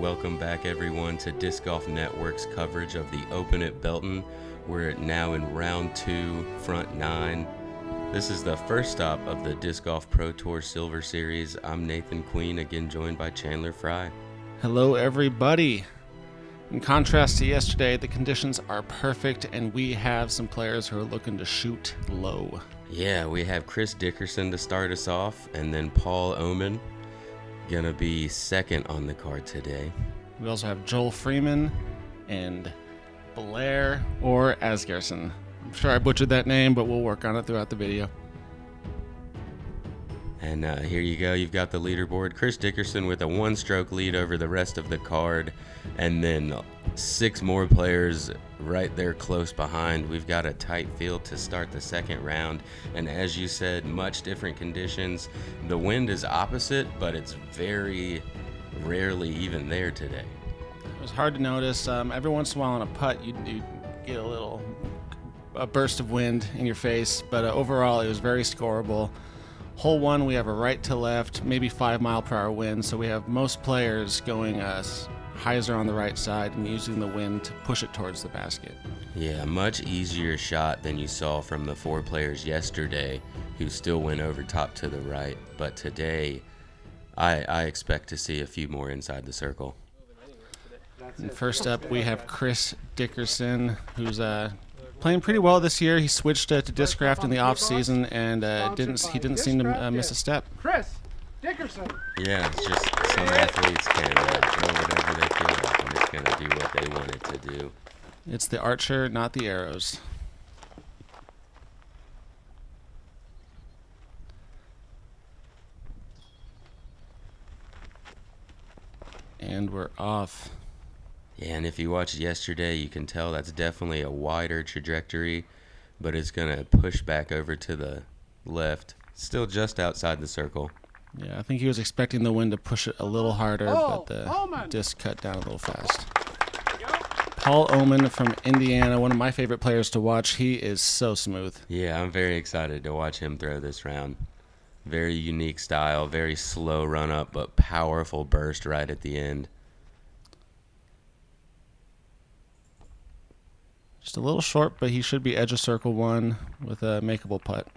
Welcome back, everyone, to Disc Golf Network's coverage of the Open at Belton. We're now in round 2, front 9. This is the first stop of the Disc Golf Pro Tour Silver Series. I'm Nathan Queen, again joined by Chandler Fry. Hello, everybody. In contrast to yesterday, the conditions are perfect, and we have some players who are looking to shoot low. Yeah, we have Chris Dickerson to start us off, and then Paul Oman gonna be second on the card today. We also have Joel Freeman and Blaer Orn. I'm sure I butchered that name, but we'll work on it throughout the video. And here you go. You've got the leaderboard. Chris Dickerson with a one-stroke lead over the rest of the card, and then 6 more players right there close behind. We've got a tight field to start the second round, and as you said, much different conditions. The wind is opposite, but it's very rarely even there today. It was hard to notice. Every once in a while on a putt, you get a burst of wind in your face, but overall it was very scoreable. Hole 1, we have a right to left, maybe 5-mile-per-hour wind, so we have most players going hyzer on the right side and using the wind to push it towards the basket. Yeah, much easier shot than you saw from the 4 players yesterday who still went over top to the right, but today I expect to see a few more inside the circle. And first up, we have Chris Dickerson, who's playing pretty well this year. He switched to Discraft in the off season, and he didn't seem to miss a step. Chris Dickerson. Yeah, it's just some athletes can throw whatever they feel like, and it's going to do what they want it to do. It's the archer, not the arrows. And we're off. Yeah, and if you watched yesterday, you can tell that's definitely a wider trajectory, but it's going to push back over to the left, still just outside the circle. Yeah, I think he was expecting the wind to push it a little harder, but the disc cut down a little fast. Paul Oman from Indiana, one of my favorite players to watch. He is so smooth. Yeah, I'm very excited to watch him throw this round. Very unique style, very slow run-up, but powerful burst right at the end. Just a little short, but he should be edge of circle 1 with a makeable putt.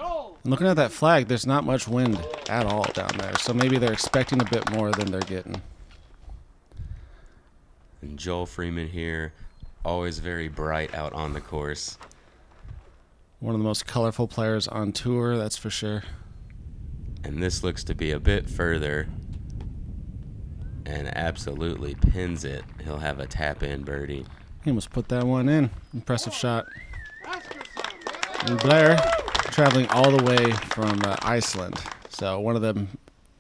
And looking at that flag, there's not much wind at all down there, so maybe they're expecting a bit more than they're getting. And Joel Freeman here, always very bright out on the course. One of the most colorful players on tour, that's for sure. And this looks to be a bit further, and absolutely pins it. He'll have a tap-in birdie. He almost put that one in. Impressive shot. And Blaer, traveling all the way from Iceland. So one of the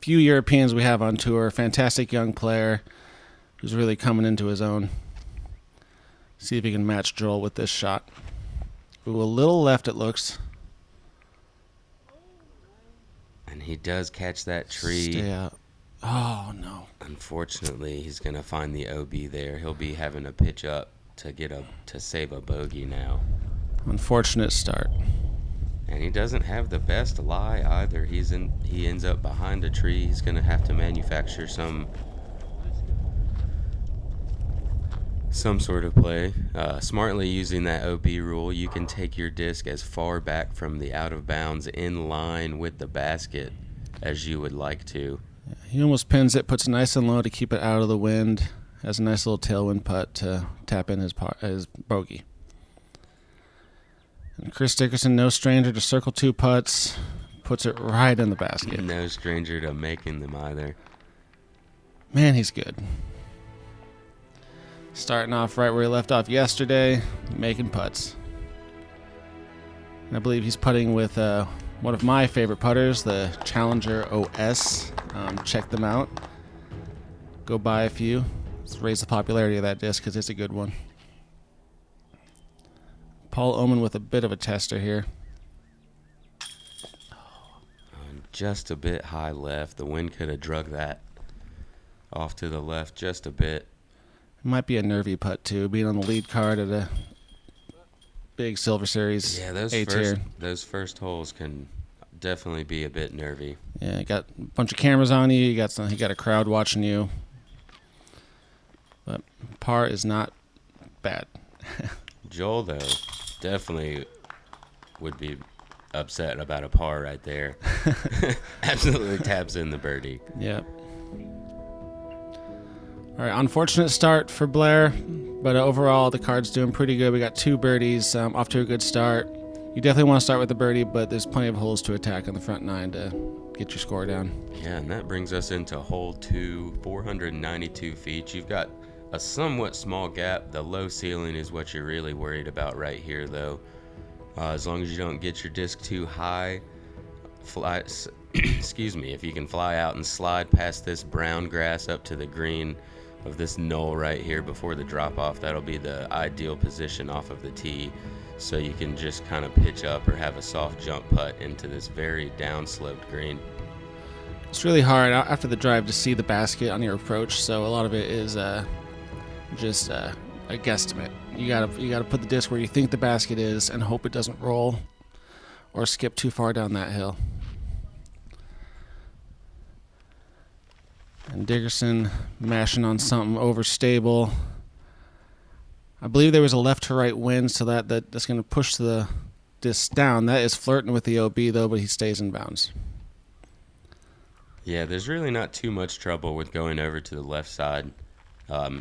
few Europeans we have on tour. Fantastic young player who's really coming into his own. See if he can match Joel with this shot. Ooh, a little left it looks. And he does catch that tree. Stay out. Oh, no. Unfortunately, he's going to find the OB there. He'll be having to pitch up to save a bogey now. Unfortunate start. And he doesn't have the best lie either. He ends up behind a tree. He's going to have to manufacture some sort of play. Smartly using that OB rule, you can take your disc as far back from the out of bounds in line with the basket as you would like to. He almost pins it, puts it nice and low to keep it out of the wind. Has a nice little tailwind putt to tap in his bogey. And Chris Dickerson, no stranger to circle 2 putts, puts it right in the basket. No stranger to making them either. Man, he's good. Starting off right where he left off yesterday, making putts. And I believe he's putting with one of my favorite putters, the Challenger OS. Check them out. Go buy a few. Let's raise the popularity of that disc because it's a good one. Paul Oman with a bit of a tester here. Just a bit high left. The wind could have drug that off to the left just a bit. It might be a nervy putt too, being on the lead card at a big Silver Series. Yeah, those first holes can definitely be a bit nervy. Yeah, you got a bunch of cameras on you. You got a crowd watching you. But par is not bad. Joel, though, definitely would be upset about a par right there. Absolutely taps in the birdie. Yep. All right, unfortunate start for Blair, but overall the card's doing pretty good. We got 2 birdies, off to a good start. You definitely want to start with the birdie, but there's plenty of holes to attack on the front 9 to get your score down. Yeah, and that brings us into hole 2, 492 feet. You've got a somewhat small gap. The low ceiling is what you're really worried about right here, though. As long as you don't get your disc too high, excuse me, if you can fly out and slide past this brown grass up to the green of this knoll right here before the drop off, that'll be the ideal position off of the tee. So you can just kind of pitch up or have a soft jump putt into this very downsloped green. It's really hard after the drive to see the basket on your approach, so a lot of it is just a guesstimate. You gotta put the disc where you think the basket is and hope it doesn't roll or skip too far down that hill. And Dickerson mashing on something overstable. I believe there was a left to right wind, so that's going to push the disc down. That is flirting with the OB, though, but he stays in bounds. Yeah, there's really not too much trouble with going over to the left side.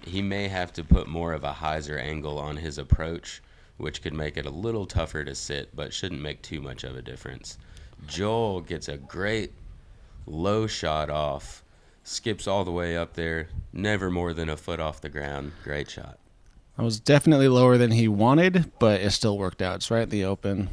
He may have to put more of a hyzer angle on his approach, which could make it a little tougher to sit, but shouldn't make too much of a difference. Joel gets a great low shot off, skips all the way up there, never more than a foot off the ground. Great shot. I was definitely lower than he wanted, but it still worked out. It's right in the open.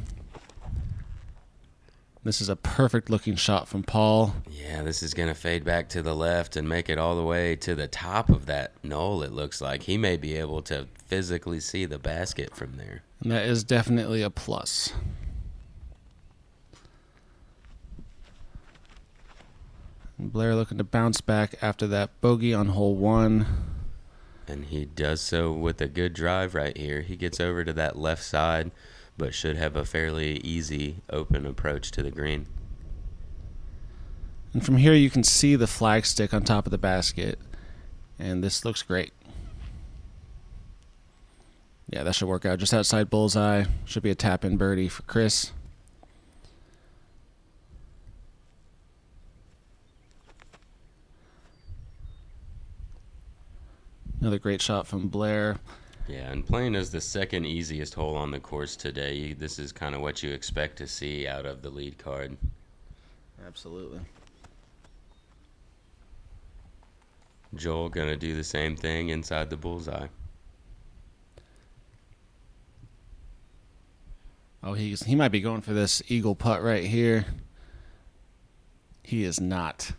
This is a perfect looking shot from Paul. Yeah, this is going to fade back to the left and make it all the way to the top of that knoll, it looks like. He may be able to physically see the basket from there. And that is definitely a plus. And Blair looking to bounce back after that bogey on hole 1. And he does so with a good drive right here. He gets over to that left side, but should have a fairly easy open approach to the green. And from here you can see the flag stick on top of the basket. And this looks great. Yeah, that should work out. Just outside bullseye. Should be a tap-in birdie for Chris. Another great shot from Blair. Yeah, and playing as the second easiest hole on the course today, this is kind of what you expect to see out of the lead card. Absolutely. Joel going to do the same thing inside the bullseye. Oh, he might be going for this eagle putt right here. He is not.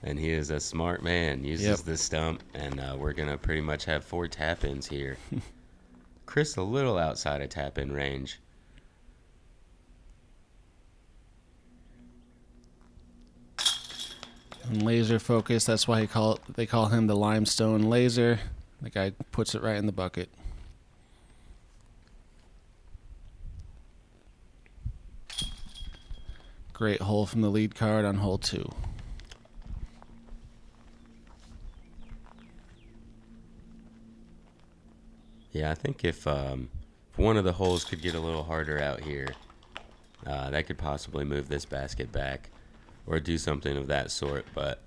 And he is a smart man. Uses the stump, and we're going to pretty much have 4 tap-ins here. Chris a little outside of tap-in range. And laser focus, that's why they call him the limestone laser. The guy puts it right in the bucket. Great hole from the lead card on hole 2. Yeah, I think if one of the holes could get a little harder out here, that could possibly move this basket back or do something of that sort. But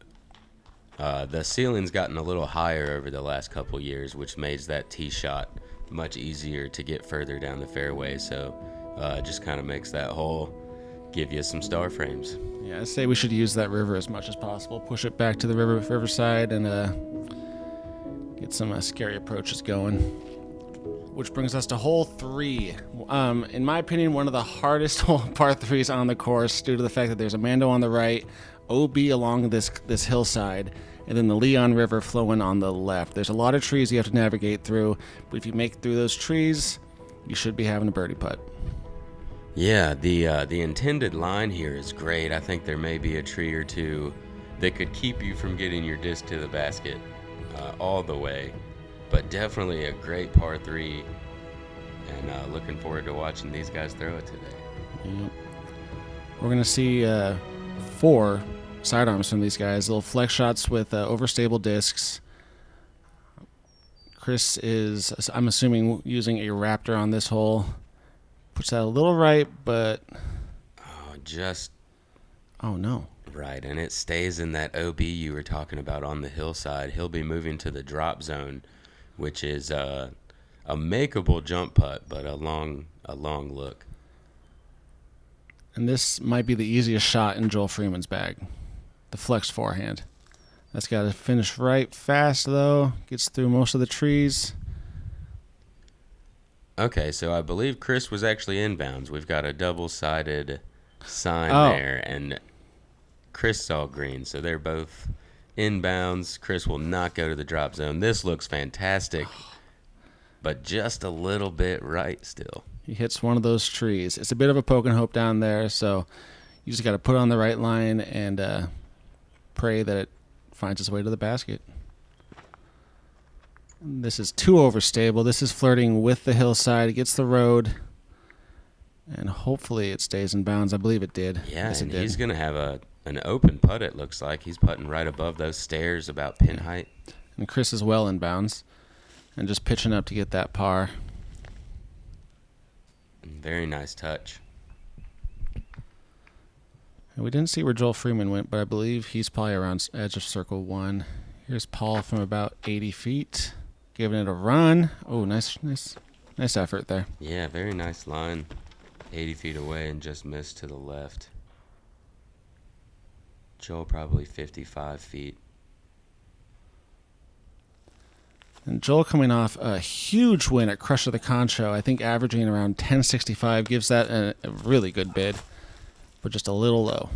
the ceiling's gotten a little higher over the last couple years, which makes that tee shot much easier to get further down the fairway. So it just kind of makes that hole give you some star frames. Yeah, I say we should use that river as much as possible. Push it back to the riverside and get some scary approaches going. Which brings us to hole 3. In my opinion, one of the hardest par 3s on the course due to the fact that there's a Mando on the right, OB along this hillside, and then the Leon River flowing on the left. There's a lot of trees you have to navigate through, but if you make it through those trees, you should be having a birdie putt. Yeah, the intended line here is great. I think there may be a tree or two that could keep you from getting your disc to the basket all the way. But definitely a great par 3, and looking forward to watching these guys throw it today. Yep. We're going to see 4 sidearms from these guys. Little flex shots with overstable discs. Chris is, I'm assuming, using a Raptor on this hole. Puts that a little right, but... Oh, no. Right, and it stays in that OB you were talking about on the hillside. He'll be moving to the drop zone, which is a makeable jump putt, but a long look. And this might be the easiest shot in Joel Freeman's bag. The flex forehand. That's got to finish right fast, though. Gets through most of the trees. Okay, so I believe Chris was actually inbounds. We've got a double-sided sign there, and Chris saw green, so they're both inbounds. Chris will not go to the drop zone. This looks fantastic, but just a little bit right still. He hits one of those trees. It's a bit of a poke and hope down there, so you just got to put on the right line and pray that it finds its way to the basket. This is too overstable. This is flirting with the hillside. It gets the road, and hopefully it stays in bounds. I believe it did. Yeah, yes, and he's going to have an open putt, it looks like. He's putting right above those stairs about pin height. And Chris is well in bounds and just pitching up to get that par. Very nice touch. And we didn't see where Joel Freeman went, but I believe he's probably around edge of circle 1. Here's Paul from about 80 feet, giving it a run. Oh, nice effort there. Yeah, very nice line. 80 feet away and just missed to the left. Joel probably 55 feet. And Joel coming off a huge win at Crush of the Concho, I think averaging around 1065, gives that a really good bid, but just a little low.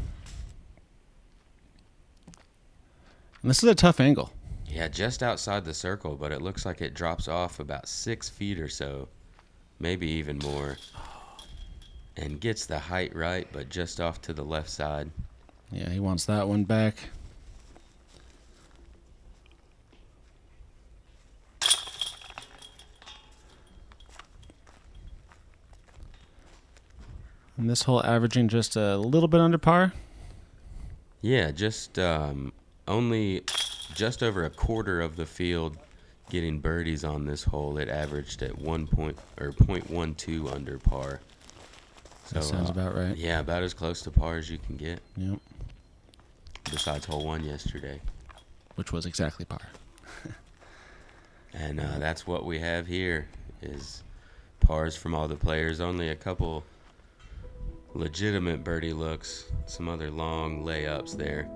And this is a tough angle. Yeah, just outside the circle, but it looks like it drops off about 6 feet or so, maybe even more. And gets the height right, but just off to the left side. Yeah, he wants that one back. And this hole averaging just a little bit under par. Yeah, just only just over a quarter of the field getting birdies on this hole. It averaged at 0.12 under par. So, that sounds about right. Yeah, about as close to par as you can get. Yep. Besides hole 1 yesterday. Which was exactly par. And that's what we have here is pars from all the players. Only a couple legitimate birdie looks. Some other long layups there.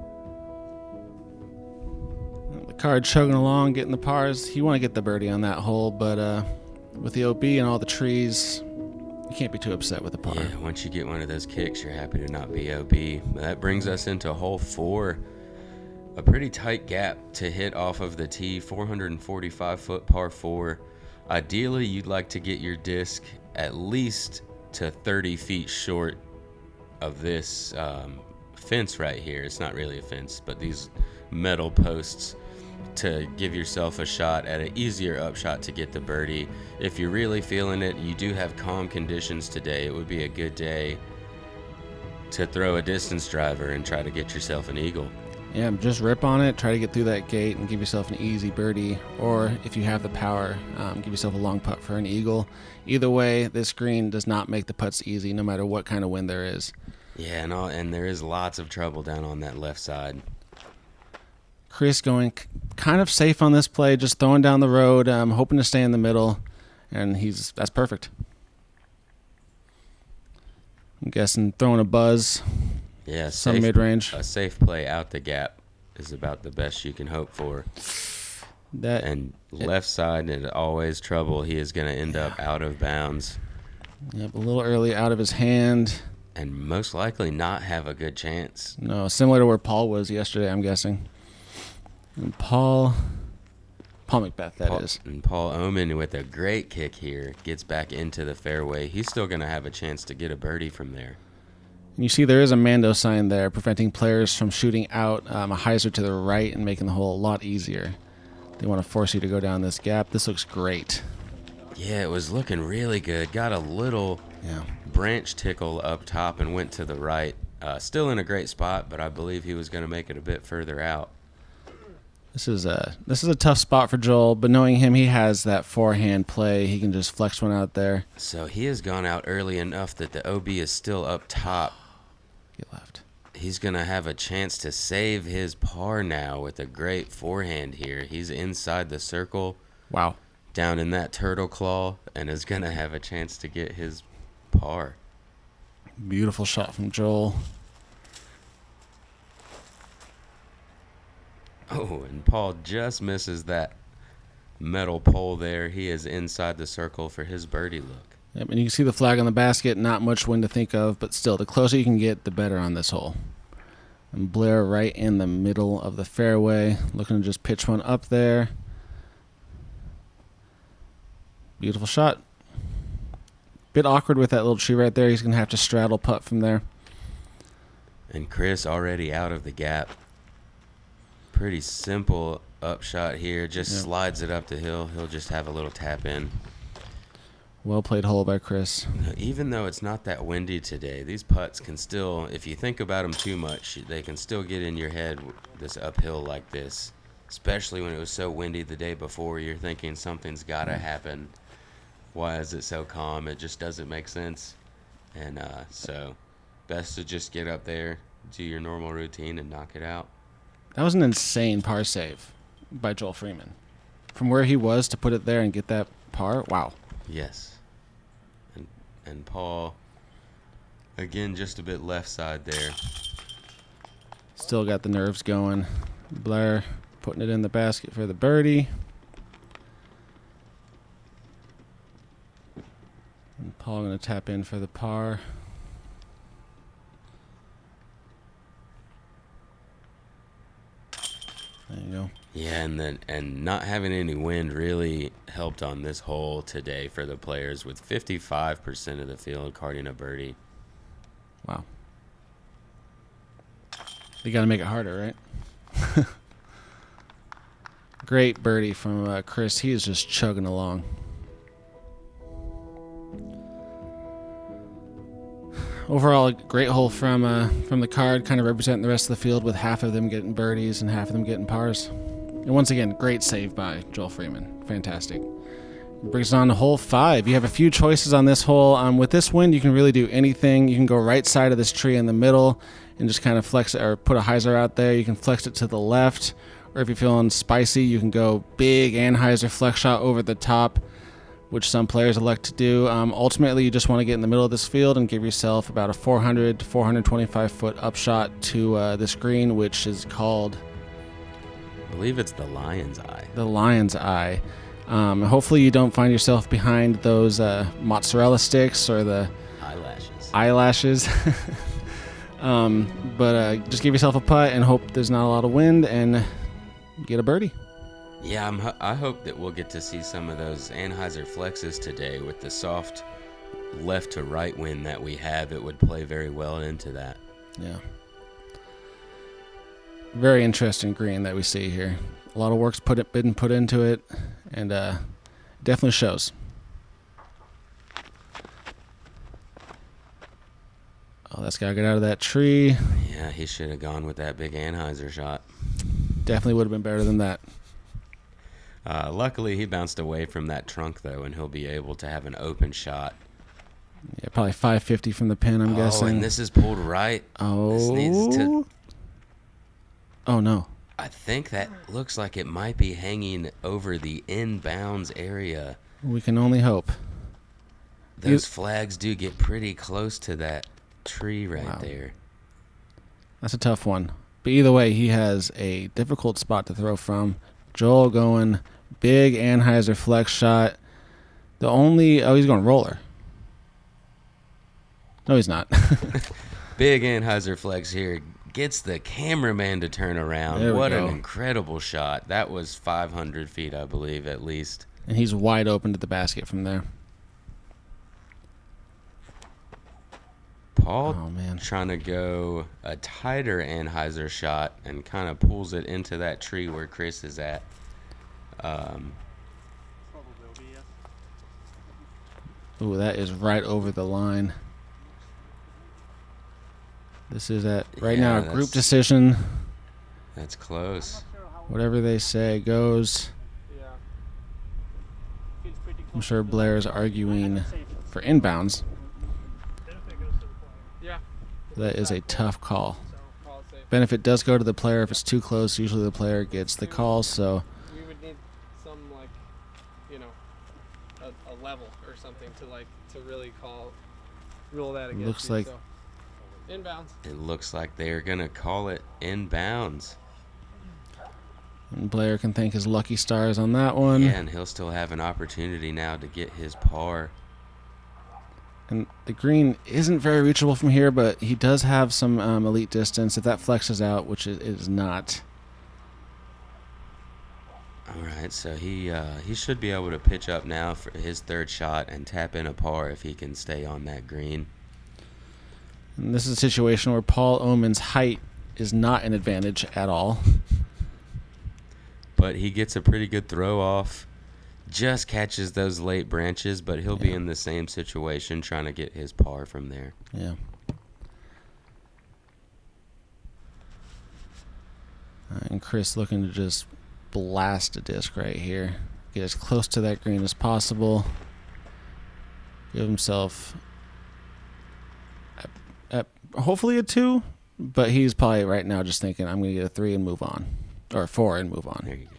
The card chugging along, getting the pars. You want to get the birdie on that hole, but with the OB and all the trees, you can't be too upset with the par. Yeah, once you get one of those kicks, you're happy to not be OB. But that brings us into hole 4. A pretty tight gap to hit off of the tee, 445-foot par 4. Ideally, you'd like to get your disc at least to 30 feet short of this fence right here. It's not really a fence, but these metal posts to give yourself a shot at an easier upshot to get the birdie. If you're really feeling it, you do have calm conditions today. It would be a good day to throw a distance driver and try to get yourself an eagle. Yeah, just rip on it, try to get through that gate and give yourself an easy birdie. Or if you have the power, give yourself a long putt for an eagle. Either way, this green does not make the putts easy, no matter what kind of wind there is. Yeah, and there is lots of trouble down on that left side. Chris going kind of safe on this play, just throwing down the road, hoping to stay in the middle, and that's perfect. I'm guessing throwing a buzz. Yeah, some mid-range. A safe play out the gap is about the best you can hope for. Left side is always trouble. He is going to end up out of bounds. Yep, a little early out of his hand. And most likely not have a good chance. No, similar to where Paul was yesterday, I'm guessing. And Paul Macbeth, that is. And Paul Oman with a great kick here gets back into the fairway. He's still going to have a chance to get a birdie from there. And you see there is a Mando sign there preventing players from shooting out a hyzer to the right and making the hole a lot easier. They want to force you to go down this gap. This looks great. Yeah, it was looking really good. Got a little branch tickle up top and went to the right. Still in a great spot, but I believe he was going to make it a bit further out. This is a tough spot for Joel, but knowing him, he has that forehand play. He can just flex one out there. So he has gone out early enough that the OB is still up top. He left. He's going to have a chance to save his par now with a great forehand here. He's inside the circle. Wow. Down in that turtle claw, and is going to have a chance to get his par. Beautiful shot from Joel. Oh, and Paul just misses that metal pole there. He is inside the circle for his birdie look. Yep, and you can see the flag on the basket. Not much wind to think of, but still, the closer you can get, the better on this hole. And Blair right in the middle of the fairway, looking to just pitch one up there. Beautiful shot. Bit awkward with that little tree right there. He's going to have to straddle putt from there. And Chris already out of the gap. Pretty simple upshot here. Just slides it up the hill. He'll just have a little tap in. Well played hole by Chris. Even though it's not that windy today, these putts can still, if you think about them too much, they can still get in your head this uphill like this. Especially when it was so windy the day before. You're thinking something's got to happen. Why is it so calm? It just doesn't make sense. And so best to just get up there, do your normal routine, and knock it out. That was an insane par save by Joel Freeman. From where he was to put it there and get that par, wow. Yes. And Paul, again, just a bit left side there. Still got the nerves going. Blair putting it in the basket for the birdie. And Paul going to tap in for the par. There you go. Yeah, and not having any wind really helped on this hole today for the players, with 55% of the field carding a birdie. Wow. You got to make it harder, right? Great birdie from Chris. He is just chugging along. Overall, a great hole from the card, kind of representing the rest of the field, with half of them getting birdies and half of them getting pars. And once again, great save by Joel Freeman. Fantastic. Brings us on to hole 5. You have a few choices on this hole. With this wind, you can really do anything. You can go right side of this tree in the middle and just kind of flex it, or put a hyzer out there. You can flex it to the left, or if you're feeling spicy, you can go big Anheuser flex shot over the top, which some players elect to do. Ultimately, you just want to get in the middle of this field and give yourself about a 400 to 425 foot upshot to this green, which is called, I believe it's the Lion's Eye. The Lion's Eye. Hopefully you don't find yourself behind those mozzarella sticks or the eyelashes. But just give yourself a putt and hope there's not a lot of wind and get a birdie. Yeah, I hope that we'll get to see some of those Anheuser flexes today with the soft left to right wind that we have. It would play very well into that. Yeah. Very interesting green that we see here. A lot of work's been put into it, and definitely shows. Oh, that's got to get out of that tree. Yeah, he should have gone with that big Anheuser shot. Definitely would have been better than that. Luckily, he bounced away from that trunk, though, and he'll be able to have an open shot. Yeah, probably 550 from the pin, I'm guessing. Oh, and this is pulled right. Oh. This needs to... Oh, no. I think that looks like it might be hanging over the inbounds area. We can only hope. Those flags do get pretty close to that tree right there. That's a tough one. But either way, he has a difficult spot to throw from. Joel going big Anheuser flex shot. He's going roller. No, he's not. Big Anheuser flex here. Gets the cameraman to turn around. What an incredible shot. That was 500 feet, I believe, at least. And he's wide open to the basket from there. Paul trying to go a tighter Anheuser shot and kind of pulls it into that tree where Chris is at. Ooh, that is right over the line. This is right Yeah, now a group decision. That's close. Whatever they say goes. I'm sure Blair is arguing for inbounds. That is a tough call. Benefit does go to the player. If it's too close, usually the player gets the call. So we would need some a level or something to really rule that against. Looks like inbounds. It looks like they're gonna call it inbounds. and Blair can thank his lucky stars on that one. Yeah, and he'll still have an opportunity now to get his par. And the green isn't very reachable from here, but he does have some elite distance. If that flexes out, which it is not. All right, so he should be able to pitch up now for his third shot and tap in a par if he can stay on that green. And this is a situation where Paul Oman's height is not an advantage at all. But he gets a pretty good throw off. Just catches those late branches, but he'll be in the same situation trying to get his par from there. Yeah. And Chris looking to just blast a disc right here. Get as close to that green as possible. Give himself hopefully a 2, but he's probably right now just thinking, I'm going to get a 3 and move on. Or 4 and move on. There you go.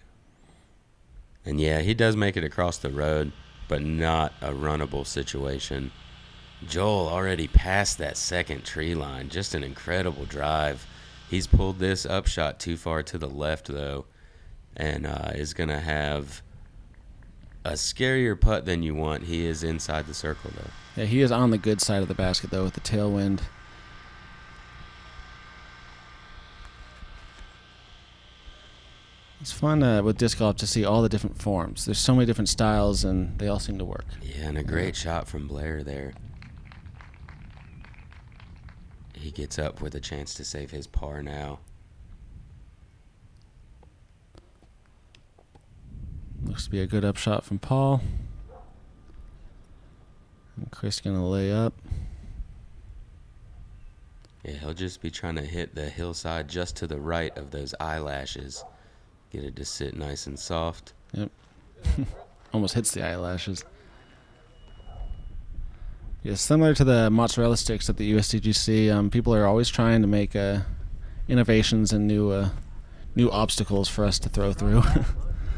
And yeah, he does make it across the road, but not a runnable situation. Joel already passed that second tree line. Just an incredible drive. He's pulled this upshot too far to the left, though, and is going to have a scarier putt than you want. He is inside the circle, though. Yeah, he is on the good side of the basket, though, with the tailwind. It's fun with disc golf to see all the different forms. There's so many different styles, and they all seem to work. Yeah, and a great shot from Blair there. He gets up with a chance to save his par now. Looks to be a good upshot from Paul. And Chris going to lay up. Yeah, he'll just be trying to hit the hillside just to the right of those eyelashes. Get it to sit nice and soft. Yep. Almost hits the eyelashes. Yeah, similar to the mozzarella sticks at the USDGC, people are always trying to make innovations and new obstacles for us to throw through.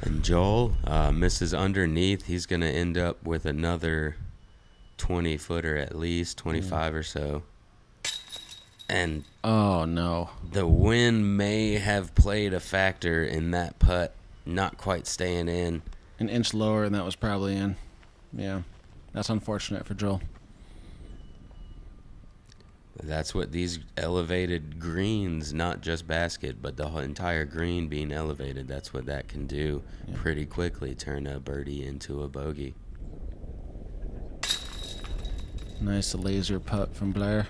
And Joel misses underneath. He's going to end up with another 20-footer at least, 25 or so. And oh, no. The wind may have played a factor in that putt not quite staying in. An inch lower, and that was probably in. Yeah, that's unfortunate for Joel. That's what these elevated greens, not just basket, but the entire green being elevated, that's what that can do. Yeah. Pretty quickly turn a birdie into a bogey. Nice laser putt from Blair.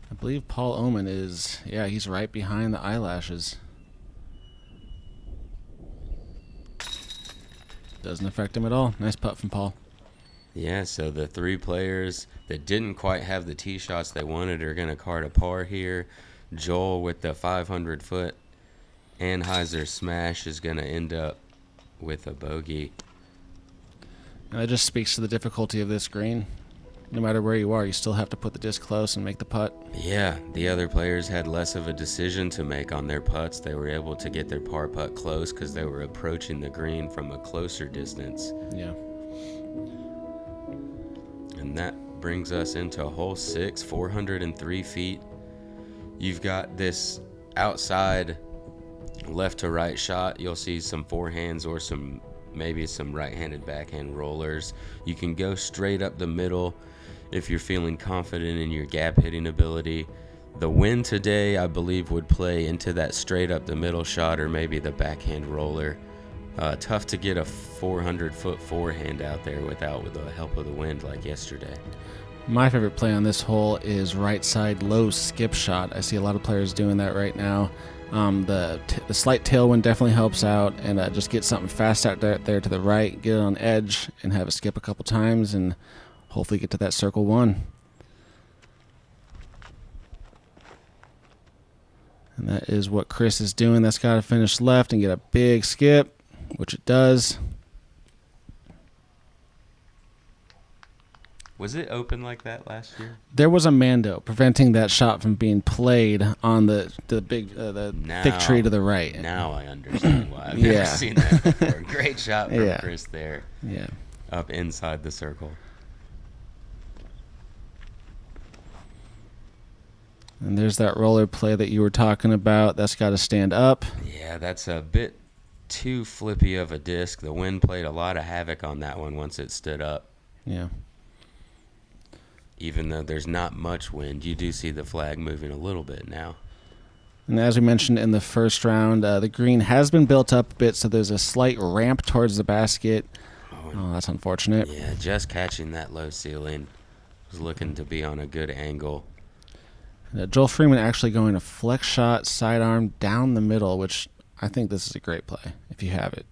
I believe Paul Oman is, he's right behind the eyelashes. Doesn't affect him at all. Nice putt from Paul. Yeah, so the three players that didn't quite have the tee shots they wanted are going to card a par here. Joel with the 500-foot Anheuser smash is going to end up with a bogey. And that just speaks to the difficulty of this green. No matter where you are, you still have to put the disc close and make the putt. Yeah, the other players had less of a decision to make on their putts. They were able to get their par putt close because they were approaching the green from a closer distance. Yeah. And that brings us into hole 6, 403 feet. You've got this outside left to right shot. You'll see some forehands or maybe some right-handed backhand rollers. You can go straight up the middle if you're feeling confident in your gap hitting ability. The wind today, I believe, would play into that straight up the middle shot or maybe the backhand roller. Tough to get a 400-foot forehand out there with the help of the wind like yesterday. My favorite play on this hole is right side low skip shot. I see a lot of players doing that right now. The slight tailwind definitely helps out, and just get something fast out there to the right, get it on edge, and have it skip a couple times, and hopefully get to that circle 1. And that is what Chris is doing. That's got to finish left and get a big skip, which it does. Was it open like that last year? There was a Mando preventing that shot from being played on the big thick tree to the right. Now I understand why. I've never seen that before. Great shot from Chris there. Yeah. Up inside the circle. And there's that roller play that you were talking about. That's got to stand up. Yeah, that's a bit too flippy of a disc. The wind played a lot of havoc on that one once it stood up. Yeah. Even though there's not much wind, you do see the flag moving a little bit now. And as we mentioned in the first round, the green has been built up a bit, so there's a slight ramp towards the basket. Oh, that's unfortunate. Yeah, just catching that low ceiling. Was looking to be on a good angle. Joel Freeman actually going a flex shot, sidearm down the middle, which I think this is a great play if you have it.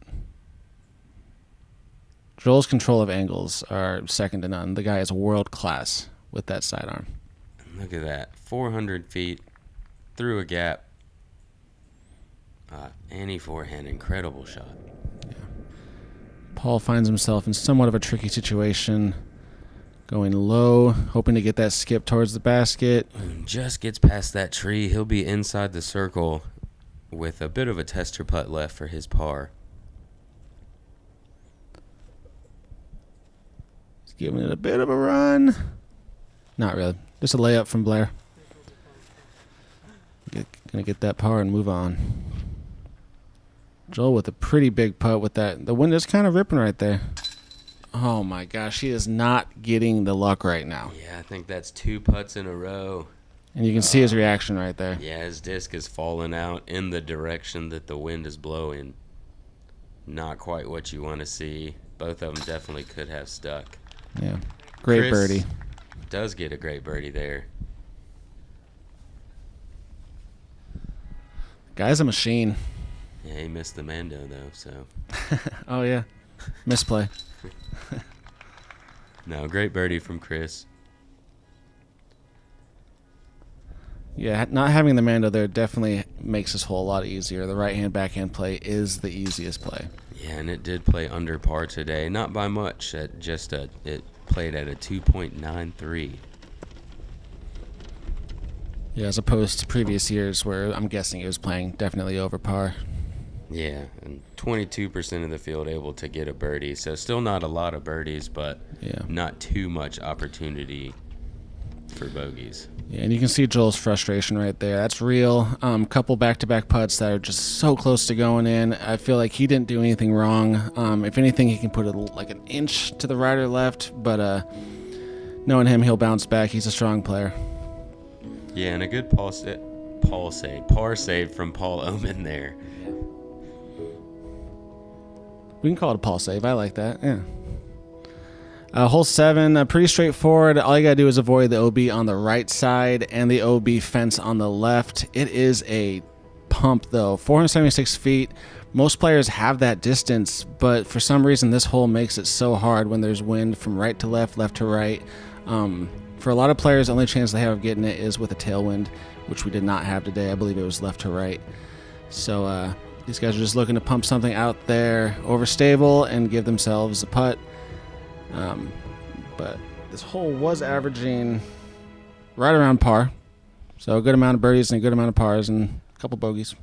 Joel's control of angles are second to none. The guy is world class with that sidearm. Look at that. 400 feet through a gap. Any forehand, incredible shot. Yeah. Paul finds himself in somewhat of a tricky situation. Going low, hoping to get that skip towards the basket. Just gets past that tree. He'll be inside the circle with a bit of a tester putt left for his par. He's giving it a bit of a run. Not really. Just a layup from Blaer. Gonna get that par and move on. Joel with a pretty big putt with that. The wind is kind of ripping right there. Oh my gosh, he is not getting the luck right now. Yeah, I think that's 2 putts in a row. And you can see his reaction right there. Yeah, his disc is falling out in the direction that the wind is blowing. Not quite what you want to see. Both of them definitely could have stuck. Yeah, great Chris birdie. Does get a great birdie there. Guy's a machine. Yeah, he missed the Mando though, so. Oh yeah, misplay. No, great birdie from Chris. Yeah, not having the Mando there definitely makes this hole a lot easier. The right-hand, backhand play is the easiest play. Yeah, and it did play under par today. Not by much. It played at a 2.93. Yeah, as opposed to previous years where I'm guessing it was playing definitely over par. Yeah, and 22% of the field able to get a birdie. So still not a lot of birdies, but not too much opportunity for bogeys. Yeah, and you can see Joel's frustration right there. That's real. Couple back-to-back putts that are just so close to going in. I feel like he didn't do anything wrong. If anything, he can put it like an inch to the right or left, but knowing him, he'll bounce back. He's a strong player. Yeah, and a good par save from Paul Oman there. We can call it a Paul save. I like that. Yeah. Hole 7, pretty straightforward. All you got to do is avoid the OB on the right side and the OB fence on the left. It is a pump, though. 476 feet. Most players have that distance, but for some reason this hole makes it so hard when there's wind from right to left, left to right. For a lot of players, the only chance they have of getting it is with a tailwind, which we did not have today. I believe it was left to right. So these guys are just looking to pump something out there overstable and give themselves a putt. But this hole was averaging right around par. So a good amount of birdies and a good amount of pars and a couple bogeys.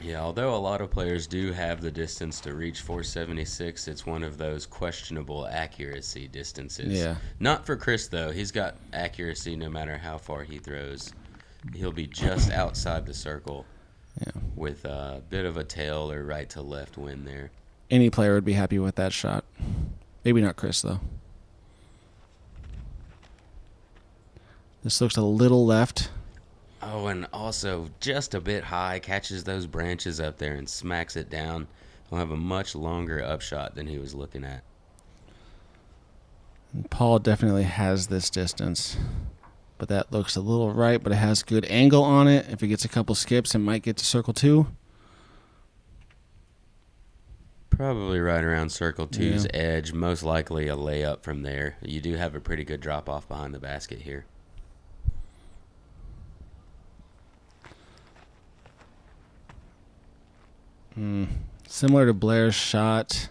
Yeah, although a lot of players do have the distance to reach 476, it's one of those questionable accuracy distances. Yeah. Not for Chris, though. He's got accuracy no matter how far he throws. He'll be just outside the circle with a bit of a tail or right to left wind there. Any player would be happy with that shot. Maybe not Chris, though. This looks a little left. Oh, and also just a bit high, catches those branches up there and smacks it down. He'll have a much longer upshot than he was looking at. And Paul definitely has this distance, but that looks a little right, but it has good angle on it. If he gets a couple skips, it might get to circle 2. Probably right around circle two's Yeah. edge. Most likely a layup from there. You do have a pretty good drop off behind the basket here. Similar to Blair's shot,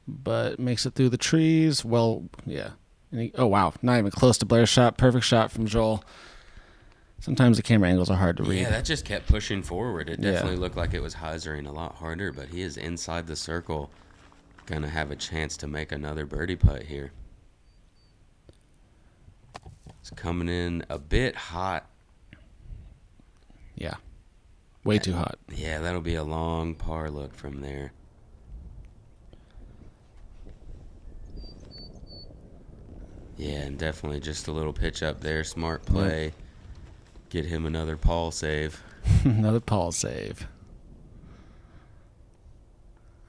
but makes it through the trees. Well, yeah. Oh, wow. Not even close to Blair's shot. Perfect shot from Joel. Sometimes the camera angles are hard to read. Yeah, that just kept pushing forward. It Yeah. definitely looked like it was hyzering a lot harder, but he is inside the circle. Gonna have a chance to make another birdie putt here. It's coming in a bit hot. Yeah. Way too hot. Yeah, that'll be a long par look from there. Yeah, and definitely just a little pitch up there. Smart play. Get him another Paul save. Another Paul save.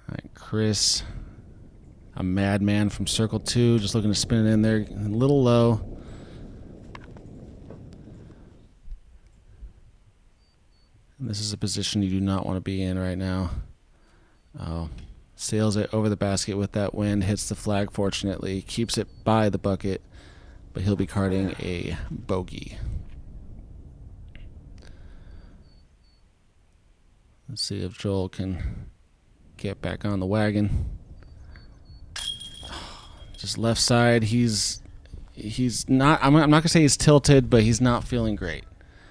All right, Chris, a madman from circle two, just looking to spin it in there. A little low. And this is a position you do not want to be in right now. Oh, sails it over the basket with that wind, hits the flag, fortunately, keeps it by the bucket, but he'll be carding a bogey. Let's see if Joel can get back on the wagon. Just left side. He's not. I'm not gonna say he's tilted, but he's not feeling great.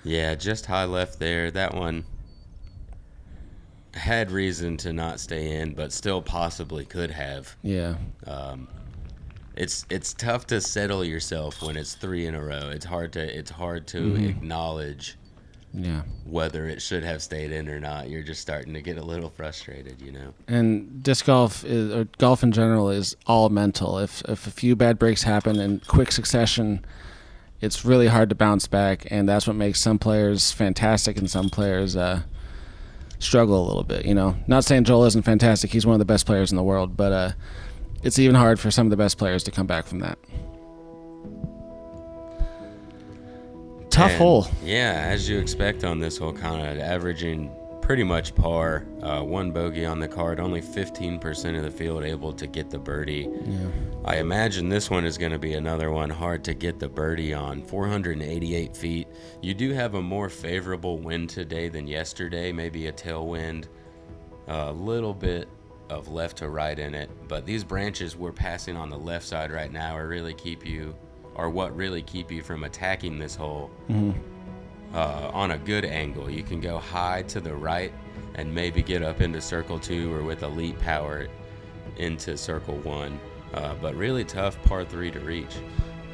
Yeah, just high left there. That one had reason to not stay in, but still possibly could have. Yeah. It's tough to settle yourself when it's three in a row. It's hard to acknowledge Yeah. whether it should have stayed in or not. You're just starting to get a little frustrated, you know. And disc golf or golf in general is all mental. If a few bad breaks happen in quick succession, it's really hard to bounce back, and that's what makes some players fantastic and some players struggle a little bit. You know, not saying Joel isn't fantastic; he's one of the best players in the world, but it's even hard for some of the best players to come back from that. Tough And, hole. Yeah, as you expect on this hole, kind of averaging pretty much par. One bogey on the card, only 15% of the field able to get the birdie. Yeah. I imagine this one is going to be another one hard to get the birdie on. 488 feet. You do have a more favorable wind today than yesterday, maybe a tailwind, a little bit of left to right in it. But these branches we're passing on the left side right now what really keep you from attacking this hole on a good angle. You can go high to the right and maybe get up into circle two or with elite power into circle one. But really tough par three to reach.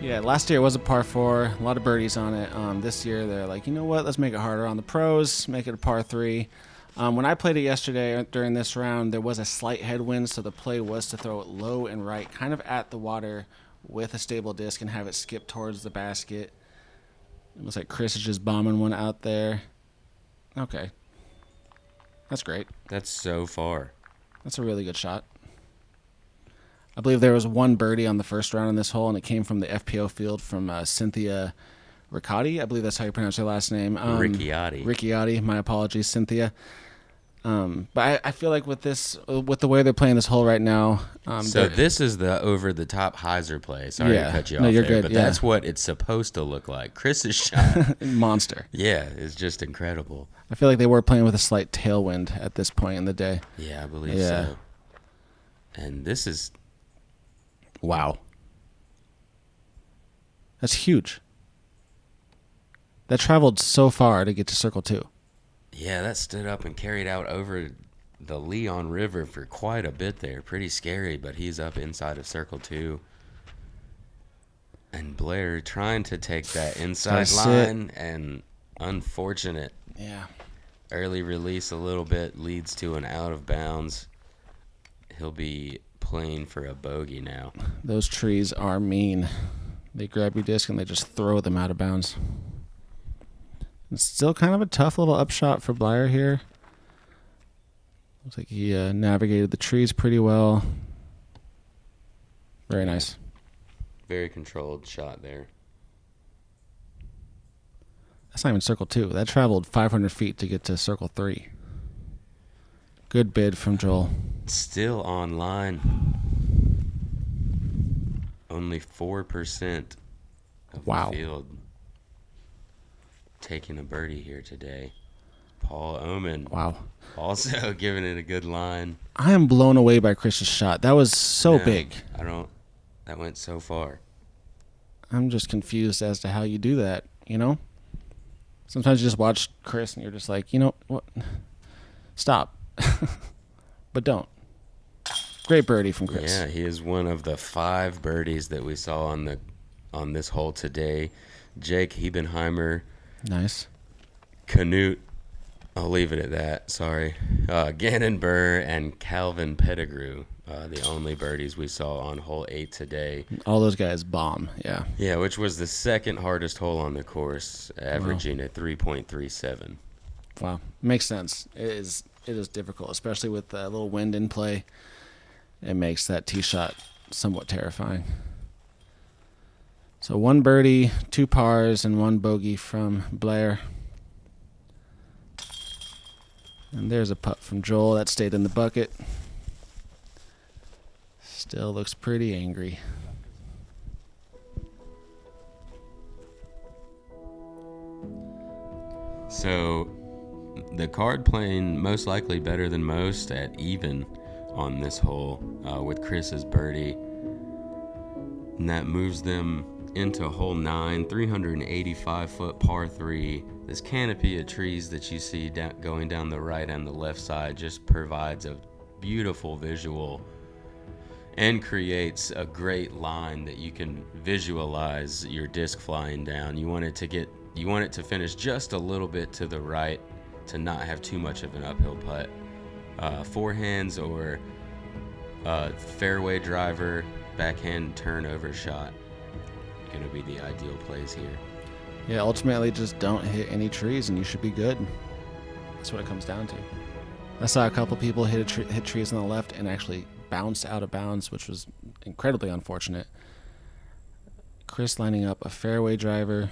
Yeah, last year it was a par four, a lot of birdies on it. This year they're like, you know what, let's make it harder on the pros, make it a par three. When I played it yesterday during this round, there was a slight headwind, so the play was to throw it low and right, kind of at the water with a stable disc and have it skip towards the basket. It looks like Chris is just bombing one out there. Okay. That's great. That's so far. That's a really good shot. I believe there was one birdie on the first round in this hole, and it came from the FPO field from Cynthia Ricciardi. I believe that's how you pronounce her last name. Ricciardi. Ricciardi. My apologies, Cynthia. But I feel like with the way they're playing this hole right now. So this is the over-the-top hyzer play. Sorry to cut you off you're there, good. but Yeah. that's what it's supposed to look like. Chris's shot, Monster. yeah, is just incredible. I feel like they were playing with a slight tailwind at this point in the day. Yeah, I believe Yeah. so. And this is, Wow. That's huge. That traveled so far to get to circle two. yeah, that stood up and carried out over the Leon River for quite a bit there. Pretty scary, but he's up inside of circle two. And Blair trying to take that inside Gotta line, and unfortunate Yeah. early release a little bit leads to an out of bounds. He'll be playing for a bogey now. Those trees are mean. They grab your disc and they just throw them out of bounds. It's still kind of a tough little upshot for Blair here. Looks like he navigated the trees pretty well. Very nice. Very controlled shot there. That's not even circle two. That traveled 500 feet to get to circle three. Good bid from Joel. Still online. Only 4% of Wow. the field taking a birdie here today. Paul Oman Wow. also giving it a good line. I am blown away by Chris's shot. That was so No, big. That went so far. I'm just confused as to how you do that, you know? Sometimes you just watch Chris and you're just like, you know what? Stop. But don't. Great birdie from Chris. Yeah, he is one of the 5 birdies that we saw on this hole today. Jake Hebenheimer, Nice. Canute, I'll leave it at that, sorry. Gannon Burr and Calvin Pettigrew, the only birdies we saw on hole 8 today. All those guys bomb, yeah. Yeah, which was the second hardest hole on the course, averaging a 3.37. Wow. Makes sense. It is difficult, especially with a little wind in play. It makes that tee shot somewhat terrifying. So 1 birdie, 2 pars, and 1 bogey from Blair. And there's a putt from Joel that stayed in the bucket. Still looks pretty angry. So the card playing most likely better than most at even on this hole with Chris's birdie. And that moves them into hole 9, 385-foot par 3. This canopy of trees that you see going down the right and the left side just provides a beautiful visual and creates a great line that you can visualize your disc flying down. You want it to finish just a little bit to the right to not have too much of an uphill putt. Forehands or fairway driver, backhand turnover shot going to be the ideal plays here. Yeah, ultimately just don't hit any trees and you should be good. That's what it comes down to. I saw a couple people hit trees on the left and actually bounced out of bounds, which was incredibly unfortunate. Chris lining up a fairway driver.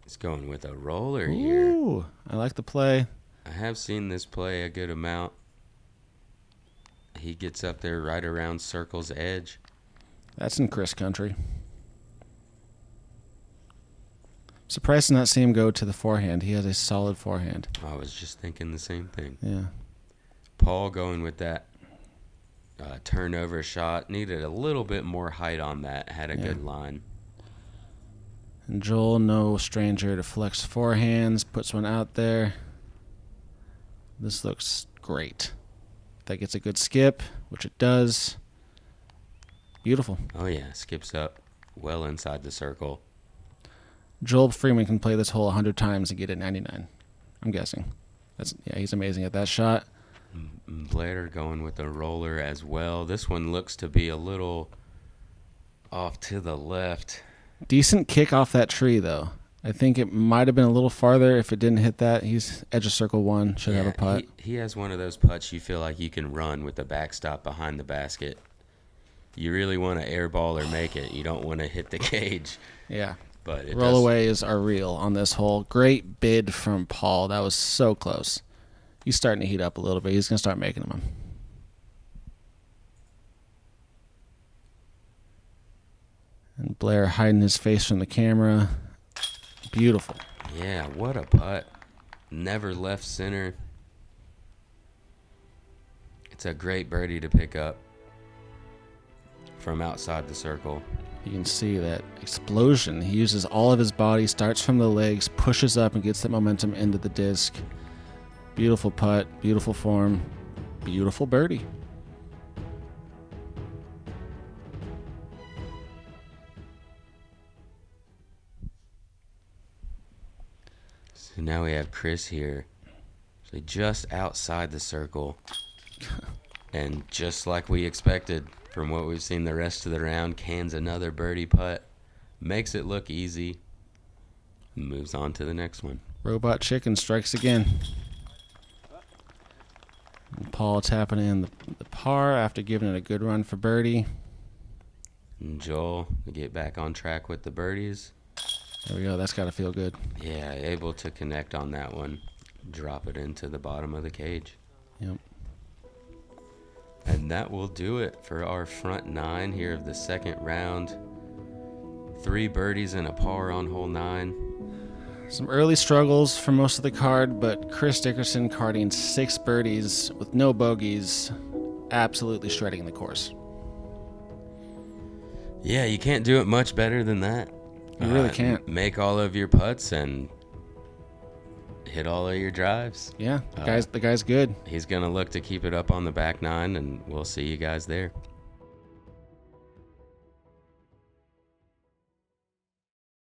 He's going with a roller here. Ooh, I like the play. I have seen this play a good amount. He gets up there right around circle's edge. That's in Chris country. Surprised to not see him go to the forehand. He has a solid forehand. I was just thinking the same thing. Yeah. Paul going with that turnover shot. Needed a little bit more height on that. Had a good line. And Joel, no stranger to flex forehands, puts one out there. This looks great. That gets a good skip, which it does. Beautiful. Oh, yeah. Skips up well inside the circle. Joel Freeman can play this hole 100 times and get it 99, I'm guessing. He's amazing at that shot. Blair going with a roller as well. This one looks to be a little off to the left. Decent kick off that tree, though. I think it might have been a little farther if it didn't hit that. He's edge of circle 1, should have a putt. He has one of those putts you feel like you can run with the backstop behind the basket. You really want to airball or make it. You don't want to hit the cage. Yeah. But Rollaways are real on this hole. Great bid from Paul. That was so close. He's starting to heat up a little bit. He's going to start making them. And Blair hiding his face from the camera. Beautiful. Yeah, what a putt. Never left center. It's a great birdie to pick up from outside the circle. You can see that explosion. He uses all of his body, starts from the legs, pushes up, and gets that momentum into the disc. Beautiful putt, beautiful form, beautiful birdie. So now we have Chris here. So just outside the circle. And just like we expected from what we've seen the rest of the round, cans another birdie putt. Makes it look easy. Moves on to the next one. Robot Chicken strikes again. And Paul tapping in the par after giving it a good run for birdie. And Joel to get back on track with the birdies. There we go. That's got to feel good. Yeah, able to connect on that one. drop it into the bottom of the cage. Yep. And that will do it for our front 9 here of the second round. 3 birdies and a par on hole 9. Some early struggles for most of the card, but Chris Dickerson carding 6 birdies with no bogeys, absolutely shredding the course. Yeah, you can't do it much better than that. You really can't. Make all of your putts and hit all of your drives. Yeah, the guy's good. He's going to look to keep it up on the back 9, and we'll see you guys there.